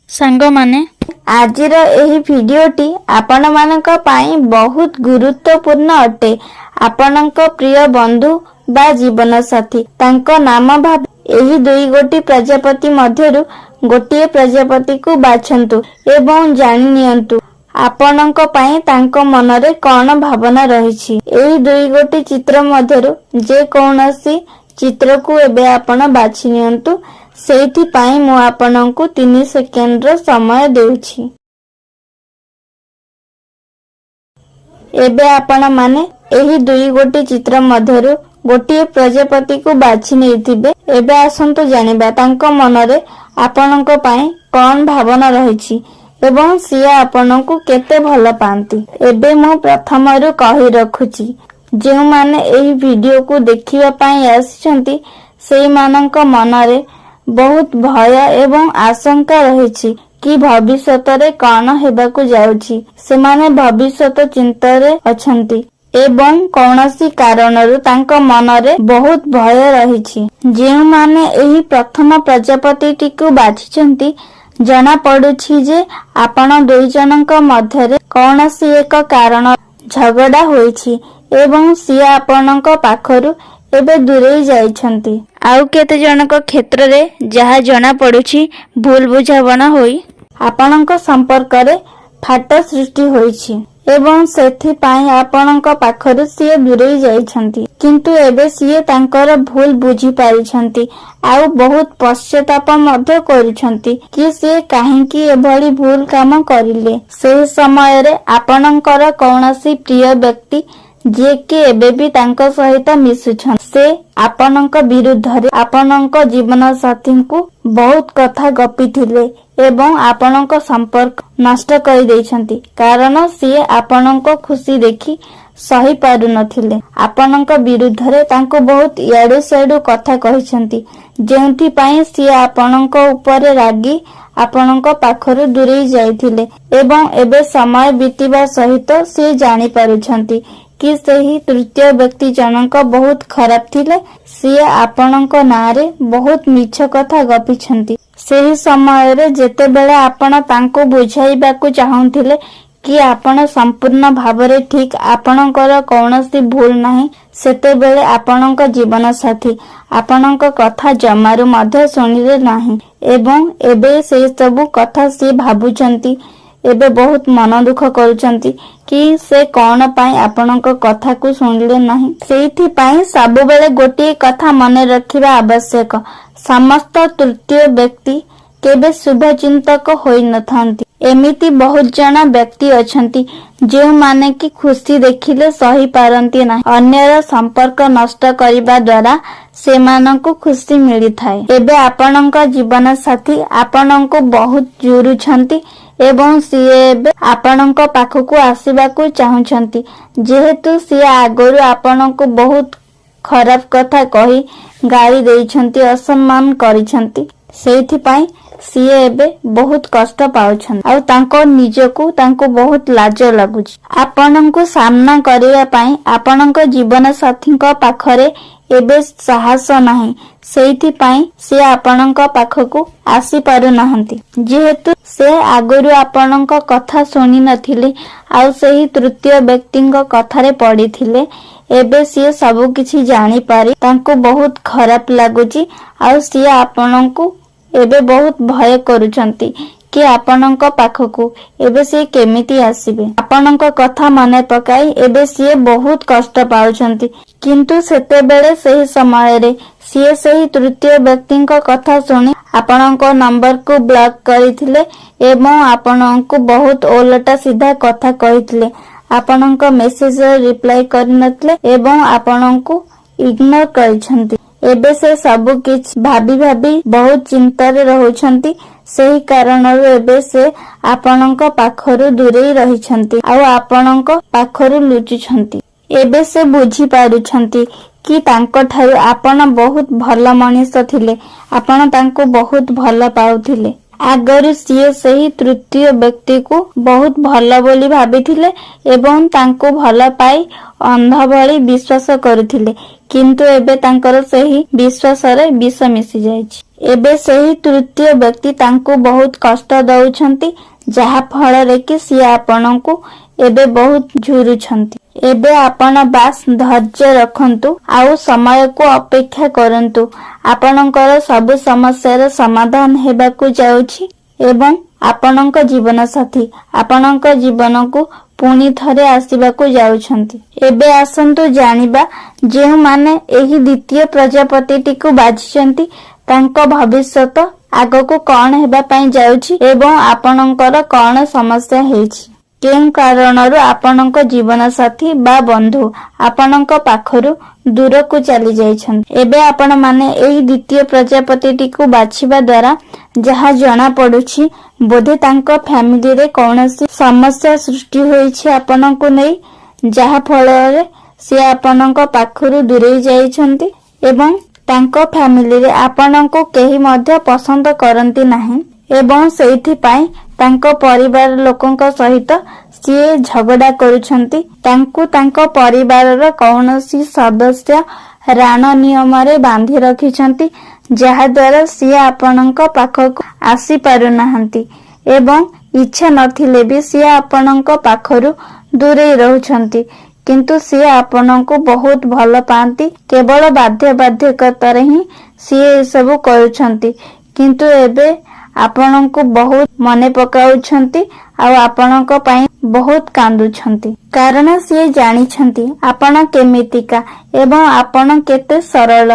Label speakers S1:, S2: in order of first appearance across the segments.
S1: सांग माने
S2: आजिर एही भिडियोटी आपण मानक पाई बहुत गुरुत्वपूर्ण अटे। आपणक प्रिय बंधु बा जीवन साथी तांको नाम भाव एही दुई गोटी प्रजापति मध्यरु गोटिए प्रजापति को बाछंतु एवं जानि नियंतु आपणक पाई तांको मनरे कौन भावना रहिछि। एही दुई गोटी चित्र मध्यरु जे कौनसी चित्र को एबे आपण बाछि नियंतु। सेठी पाई मु आपनकु 3 सेकेंड रो समय देउछि। एबे आपण माने एही दुई गोटी चित्र मध्यरु गोटिए प्रजापति को बाछि नेथिबे। एबे आसंतु जानिबा तांको मनरे आपनक पाई कोन भावना रहिछि एवं सिया आपनकु केते भल पांती। एबे मु प्रथमरु कहि रखुछि जे माने एही वीडियो को देखिबा पाई आछंती सेई मानक मनरे बहुत भय एवं आशंका रहिछि कि भविष्यत रे कौन हेबाकु जाउछि। सेमाने भविष्यत चिंतारे अछंती एवं कौनसी कारणरु तांको मनरे बहुत भय रहिछि। जे माने एही प्रथम प्रजापति को बाछिछंती जना पडुछि जे आपण दुई जनक मध्यरे कौनसी एक कारण झगड़ा होइछि एवं सिया आपणक पाखरु एबे दूरे जाइछंती। आउ केते जनक क्षेत्र रे जहा जना पडुछि भूल बुझाबना होई आपणक संपर्क रे फाट सृष्टि होइछि एवं सेथि पाई आपणक पाखरु सिए दूरे जाइछंती। किंतु एबे सिए तांकर भूल बुझी पारिछंती आउ बहुत पश्चाताप मध्य करूछंती कि सिए काहेकि एभली भूल काम करिले। से समय रे आपणकर कौनसी प्रिय व्यक्ति जे कि एबे भी तांको सहित मिसुछन से आपनक विरुद्ध रे आपनक जीवन साथी को बहुत कथा गपिथिले एवं आपनक संपर्क नष्ट कर दैछंती कारण से आपनक खुशी देखि सही पारु नथिले। आपनक विरुद्ध रे तांको बहुत याडू सेडू कथा कहिछंती जेउथि पई से आपनक ऊपर रागी आपनक पाखरु दूरे जाइथिले एवं एबे समय बीतिबा सहित से जानि पारुछंती कि सही तृतीय व्यक्ति जनक बहुत खराब थिले। सिए आपणक नारे बहुत मिछ कथा गपिछंती। सेही समय रे जेते बेले आपण तांको बुझाइबाकु चाहुथिले कि आपण संपूर्ण भावरे ठीक आपणकर कौनसी भूल नाही सेते बेले आपणक जीवन साथी आपणक कथा जमारू मध्य सुनिले नाही एवं एबे से सब कथा से भाबुचंती एबे बहुत मन दुख करूचंती कि से कौन पाई आपणक कथा को सुनिले नाही। सेठी पाई सब बेले गोटे कथा मने रखिबा आवश्यक। समस्त तृतीय व्यक्ति केबे शुभ चिंतक होई नथांती। एमिति बहुत जना व्यक्ति अछंती जे माने कि खुशी देखिले सही पारंती नाही। अन्यर संपर्क नष्ट करिबा द्वारा सेमानंकु खुशी मिली थाए। एबे आपणक जीवन साथी आपणंकु बहुत जुरुछंती एवं सीए आपणक पाखकु आसीबाकु चाहुछंती जेहेतु सीए आगरु आपणकु बहुत खराब कथा कही गाली देइछंती असम्मान करिछंती। सेथि पाई सीए एबे बहुत कष्ट पाउछन आ तांको निजको तांको बहुत लाज लागुछि। आपणको सामना करिया पाई आपणको जीवन साथीको पाखरे एबे साहस नाही सेथि पाई से आपणको पाखको आसी पारु नाहंती जेहेतु से आगरु आपणको कथा सुनि नथिले आ सही तृतीय व्यक्तिको कथारे पडिथिले। एबे से सब किछि जानि पारि तांको बहुत खराब लागुछि आ से आपणको एबे बहुत भय करूछंती कि आपणक पाखकु एबे से केमिति आसीबे। आपणक कथा मने पकाई एबे से बहुत कष्ट पाउछंती किंतु सेते बेले सही समय रे से सही तृतीय व्यक्तिଙ୍କ कथा सुनी आपणक नंबर को ब्लॉक करिथिले एवं आपणक बहुत ओलटा सीधा कथा कहिथिले। आपणक मेसेज रिप्लाई करिनथले एवं आपणक इग्नोर करिसंती। एबे से सब किछ भाबी भाबी बहुत चिंता रे रहुछंती। सही कारणरु एबे से आपणक पाखरु दूरे रहिछंती आ आपणक पाखरु लुचिछंती। एबे से बुझी पारुछंती कि तांको ठारू आपण बहुत भल मनीष थिले आपण तांको बहुत भल पाउथिले। आगरु सीए सही तृतीय व्यक्ति को बहुत भल बोली भाबिथिले एवं तांको भल पाई अंध भली विश्वास करुथिले କିନ୍ତୁ ଏବେ ତାଙ୍କର ସେହି ବିଶ୍ୱାସରେ ବିଷ ମିଶି ଯାଇଛି। ଏବେ ସେହି ତୃତୀୟ ବ୍ୟକ୍ତି ତାଙ୍କୁ ବହୁତ କଷ୍ଟ ଦଉଛନ୍ତି, ଯାହା ଫଳରେ କି ସିଏ ଆପଣଙ୍କୁ ଏବେ ବହୁତ ଝୁରୁଛନ୍ତି। ଏବେ ଆପଣ ବାସ୍ ଧୈର୍ଯ୍ୟ ରଖନ୍ତୁ ଆଉ ସମୟକୁ ଅପେକ୍ଷା କରନ୍ତୁ। ଆପଣଙ୍କର ସବୁ ସମସ୍ୟାର ସମାଧାନ ହେବାକୁ ଯାଉଛି ଏବଂ ଆପଣଙ୍କ ଜୀବନ ସାଥୀ ଆପଣଙ୍କ ଜୀବନକୁ ପୁଣି ଥରେ ଆସିବାକୁ ଯାଉଛନ୍ତି। ଏବେ ଆସନ୍ତୁ ଜାଣିବା, ଯେଉଁମାନେ ଏହି ଦ୍ୱିତୀୟ ପ୍ରଜାପତିଟିକୁ ବାଛିଛନ୍ତି ତାଙ୍କ ଭବିଷ୍ୟତ ଆଗକୁ କଣ ହେବା ପାଇଁ ଯାଉଛି ଏବଂ ଆପଣଙ୍କର କଣ ସମସ୍ୟା ହେଇଛି। କେଉଁ କାରଣରୁ ଆପଣଙ୍କ ଜୀବନ ସାଥୀ ବା ବନ୍ଧୁ ଆପଣଙ୍କ ପାଖରୁ ଦୂରକୁ ଚାଲି ଯାଇଛନ୍ତି। ଏବେ ଆପଣମାନେ ଏହି ଦ୍ୱିତୀୟ ପ୍ରଜାପତିଟିକୁ ବାଛିବା ଦ୍ୱାରା ଯାହା ଜଣା ପଡୁଛି, ବୋଧେ ତାଙ୍କ ଫ୍ୟାମିଲିରେ କୌଣସି ସମସ୍ୟା ସୃଷ୍ଟି ହୋଇଛି ଆପଣଙ୍କୁ ନେଇ, ଯାହା ଫଳରେ ସେ ଆପଣଙ୍କ ପାଖରୁ ଦୂରେଇ ଯାଇଛନ୍ତି ଏବଂ ତାଙ୍କ ଫ୍ୟାମିଲିରେ ଆପଣଙ୍କୁ କେହି ମଧ୍ୟ ପସନ୍ଦ କରନ୍ତି ନାହିଁ ଏବଂ ସେଇଥିପାଇଁ ତାଙ୍କ ପରିବାର ଲୋକଙ୍କ ସହିତ ସିଏ ଝଗଡା କରୁଛନ୍ତି। ତାଙ୍କୁ ତାଙ୍କ ପରିବାରର କୌଣସି ସଦସ୍ୟ ରାଣ ନିୟମରେ ବାନ୍ଧି ରଖିଛନ୍ତି, ଯାହା ଦ୍ୱାରା ସିଏ ଆପଣଙ୍କ ପାଖକୁ ଆସି ପାରୁନାହାନ୍ତି ଏବଂ ଇଚ୍ଛା ନଥିଲେ ବି ସିଏ ଆପଣଙ୍କ ପାଖରୁ ଦୂରେଇ ରହୁଛନ୍ତି। କିନ୍ତୁ ସିଏ ଆପଣଙ୍କୁ ବହୁତ ଭଲ ପାଆନ୍ତି, କେବଳ ବାଧ୍ୟବାଧକତାରେ ହିଁ ସିଏ ଏସବୁ କରୁଛନ୍ତି। କିନ୍ତୁ ଏବେ ଆପଣଙ୍କୁ ବହୁତ ମନେ ପକାଉଛନ୍ତି ଆଉ ଆପଣଙ୍କ ପାଇଁ ବହୁତ କାନ୍ଦୁଛନ୍ତି, କାରଣ ସିଏ ଜାଣିଛନ୍ତି ଆପଣ କେମିତିକା ଏବଂ ଆପଣ କେତେ ସରଳ,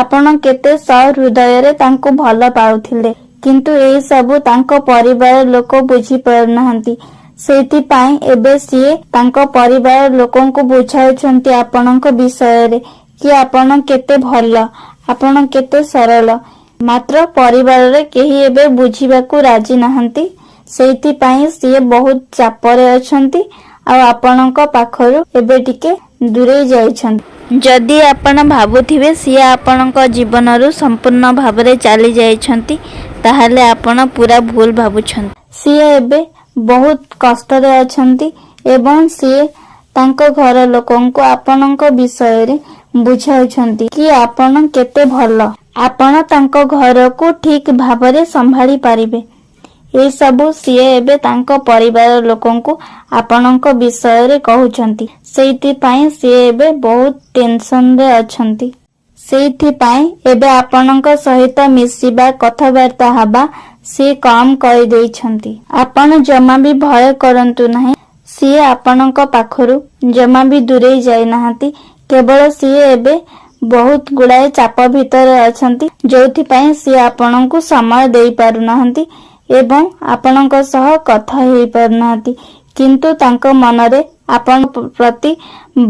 S2: ଆପଣ କେତେ ସହୃଦୟରେ ତାଙ୍କୁ ଭଲ ପାଉଥିଲେ। କିନ୍ତୁ ଏଇ ସବୁ ତାଙ୍କ ପରିବାର ଲୋକ ବୁଝିପାରୁନାହାନ୍ତି। ସେଇଥିପାଇଁ ଏବେ ସିଏ ତାଙ୍କ ପରିବାର ଲୋକଙ୍କୁ ବୁଝାଉଛନ୍ତି ଆପଣଙ୍କ ବିଷୟରେ କି ଆପଣ କେତେ ଭଲ, ଆପଣ କେତେ ସରଳ। ମାତ୍ର ପରିବାରରେ କେହି ଏବେ ବୁଝିବାକୁ ରାଜି ନାହାନ୍ତି। ସେଇଥିପାଇଁ ସିଏ ବହୁତ ଚାପରେ ଅଛନ୍ତି ଆଉ ଆପଣଙ୍କ ପାଖରୁ ଏବେ ଟିକେ ଦୂରେଇ ଯାଇଛନ୍ତି। ଯଦି ଆପଣ ଭାବୁଥିବେ ସିଏ ଆପଣଙ୍କ ଜୀବନରୁ ସମ୍ପୂର୍ଣ୍ଣ ଭାବରେ ଚାଲି ଯାଇଛନ୍ତି, ତାହେଲେ ଆପଣ ପୁରା ଭୁଲ ଭାବୁଛନ୍ତି। ସିଏ ଏବେ ବହୁତ କଷ୍ଟରେ ଅଛନ୍ତି ଏବଂ ସିଏ ତାଙ୍କ ଘର ଲୋକଙ୍କୁ ଆପଣଙ୍କ ବିଷୟରେ ବୁଝାଉଛନ୍ତି କି ଆପଣ କେତେ ଭଲ, ଆପଣ ତାଙ୍କ ଘରକୁ ଠିକ ଭାବରେ ସମ୍ଭାଳି ପାରିବେ। ଏସବୁ ସିଏ ଏବେ ତାଙ୍କ ପରିବାର ଲୋକଙ୍କୁ ଆପଣଙ୍କ ବିଷୟରେ କହୁଛନ୍ତି। ସେଇଥିପାଇଁ ସିଏ ଏବେ ବହୁତ ଟେନସନରେ ଅଛନ୍ତି। ସେଇଥିପାଇଁ ଏବେ ଆପଣଙ୍କ ସହିତ ମିଶିବା, କଥାବାର୍ତ୍ତା ହେବା ସିଏ କମ କରିଦେଇଛନ୍ତି। ଆପଣ ଜମା ବି ଭୟ କରନ୍ତୁ ନାହିଁ, ସିଏ ଆପଣଙ୍କ ପାଖରୁ ଜମା ବି ଦୂରେଇ ଯାଇନାହାନ୍ତି। କେବଳ ସିଏ ଏବେ ବହୁତ ଗୁଡାଏ ଚାପ ଭିତରେ ଅଛନ୍ତି, ଯୋଉଥିପାଇଁ ସିଏ ଆପଣଙ୍କୁ ସମୟ ଦେଇ ପାରୁନାହାନ୍ତି ଏବଂ ଆପଣଙ୍କ ସହ କଥା ହେଇପାରୁନାହାନ୍ତି। କିନ୍ତୁ ତାଙ୍କ ମନରେ ଆପଣଙ୍କ ପ୍ରତି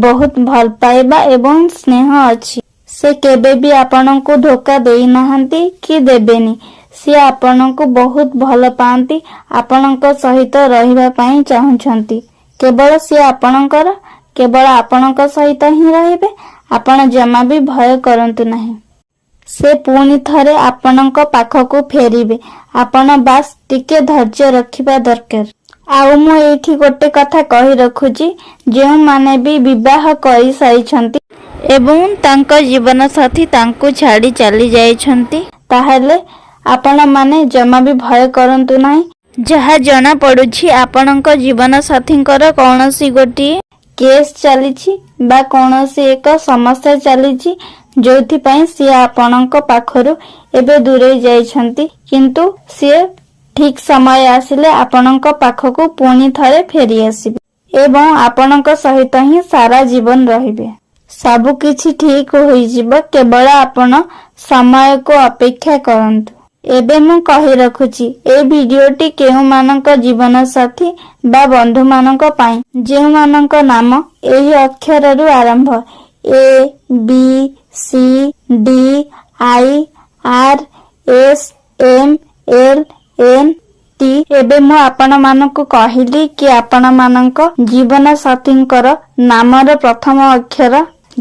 S2: ବହୁତ ଭଲ ପାଇବା ଏବଂ ସ୍ନେହ ଅଛି। ସେ କେବେ ବି ଆପଣଙ୍କୁ ଧୋକା ଦେଇନାହାନ୍ତି କି ଦେବେନି। ସିଏ ଆପଣଙ୍କୁ ବହୁତ ଭଲ ପାଆନ୍ତି, ଆପଣଙ୍କ ସହିତ ରହିବା ପାଇଁ ଚାହୁଁଛନ୍ତି। କେବଳ ସିଏ ଆପଣଙ୍କର, କେବଳ ଆପଣଙ୍କ ସହିତ ହିଁ ରହିବେ। ଆପଣ ଜମା ବି ଭୟ କରନ୍ତୁ ନାହିଁ। ସେ ପୁଣି ଥରେ ଆପଣଙ୍କ ପାଖକୁ ଫେରିବେ। ଆପଣ ବାସ୍ ଟିକେ ଧୈର୍ଯ୍ୟ ରଖିବା ଦରକାର। ଆଉ ମୁଁ ଏଇଠି ଗୋଟେ କଥା କହି ରଖୁଛି, ଯେଉଁମାନେ ବି ବିବାହ କରିସାରିଛନ୍ତି ଏବଂ ତାଙ୍କ ଜୀବନ ସାଥୀ ତାଙ୍କୁ ଛାଡ଼ି ଚାଲି ଯାଇଛନ୍ତି, ତାହେଲେ ଆପଣମାନେ ଜମା ବି ଭୟ କରନ୍ତୁ ନାହିଁ। ଯାହା ଜଣା ପଡୁଛି ଆପଣଙ୍କ ଜୀବନ ସାଥୀଙ୍କର କୌଣସି ଗୋଟିଏ କେସ୍ ଚାଲିଛି ବା କୌଣସି ଏକ ସମସ୍ୟା ଚାଲିଛି, ଯୋଉଥିପାଇଁ ସିଏ ଆପଣଙ୍କ ପାଖରୁ ଏବେ ଦୂରେଇ ଯାଇଛନ୍ତି। କିନ୍ତୁ ସିଏ ଠିକ ସମୟ ଆସିଲେ ଆପଣଙ୍କ ପାଖକୁ ପୁଣି ଥରେ ଫେରି ଆସିବେ ଏବଂ ଆପଣଙ୍କ ସହିତ ହିଁ ସାରା ଜୀବନ ରହିବେ। ସବୁ କିଛି ଠିକ ହୋଇଯିବ, କେବଳ ଆପଣ ସମୟକୁ ଅପେକ୍ଷା କରନ୍ତୁ। ଏବେ ମୁଁ କହି ରଖୁଛି, এই ଭିଡିଓଟି କେଉଁମାନଙ୍କ ଜୀବନ ସାଥୀ ବା ବନ୍ଧୁମାନଙ୍କ ପାଇଁ ଯେଉଁମାନଙ୍କ ନାମ ଏହି ଅକ୍ଷରରୁ ଆରମ୍ଭ, ABCDIRSMLNT। ଏବେ ମୁଁ ଆପଣମାନଙ୍କୁ କହିଲି କି ଆପଣମାନଙ୍କ ଜୀବନ ସାଥୀଙ୍କର ନାମର ପ୍ରଥମ ଅକ୍ଷର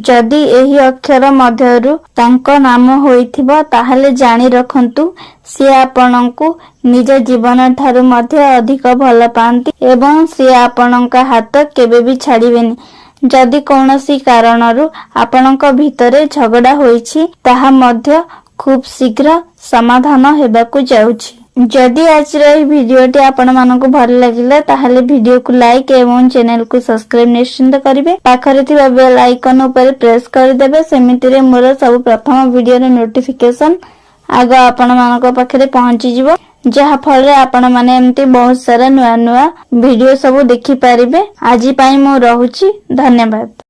S2: ଯଦି ଏହି ଅକ୍ଷର ମଧ୍ୟରୁ ତାଙ୍କ ନାମ ହୋଇଥିବ, ତାହେଲେ ଜାଣି ରଖନ୍ତୁ ସିଏ ଆପଣଙ୍କୁ ନିଜ ଜୀବନ ଠାରୁ ମଧ୍ୟ ଅଧିକ ଭଲ ପାଆନ୍ତି ଏବଂ ସିଏ ଆପଣଙ୍କ ହାତ କେବେ ବି ଛାଡିବେନି। ଯଦି କୌଣସି କାରଣରୁ ଆପଣଙ୍କ ଭିତରେ ଝଗଡ଼ା ହୋଇଛି ତାହା ମଧ୍ୟ ଖୁବ୍ ଶୀଘ୍ର ସମାଧାନ ହେବାକୁ ଯାଉଛି। ଯଦି ଆଜିର ଏହି ଭିଡିଓଟି ଆପଣମାନଙ୍କୁ ଭଲ ଲାଗିଲା ତାହେଲେ ଭିଡିଓକୁ ଲାଇକ୍ ଏବଂ ଚ୍ୟାନେଲକୁ ସବସ୍କ୍ରାଇବ ନିଶ୍ଚିନ୍ତ କରିବେ। ପାଖରେ ଥିବା ବେଲ୍ ଆଇକନ ଉପରେ ପ୍ରେସ୍ କରିଦେବେ। ସେମିତିରେ ମୋର ସବୁ ପ୍ରଥମ ଭିଡିଓର ନୋଟିଫିକେସନ ଆଗ ଆପଣମାନଙ୍କ ପାଖରେ ପହଞ୍ଚିଯିବ, ଯାହା ଫଳରେ ଆପଣମାନେ ଏମିତି ବହୁତ ସାରା ନୂଆ ନୂଆ ଭିଡିଓ ସବୁ ଦେଖିପାରିବେ। ଆଜି ପାଇଁ ମୁଁ ରହୁଛି, ଧନ୍ୟବାଦ।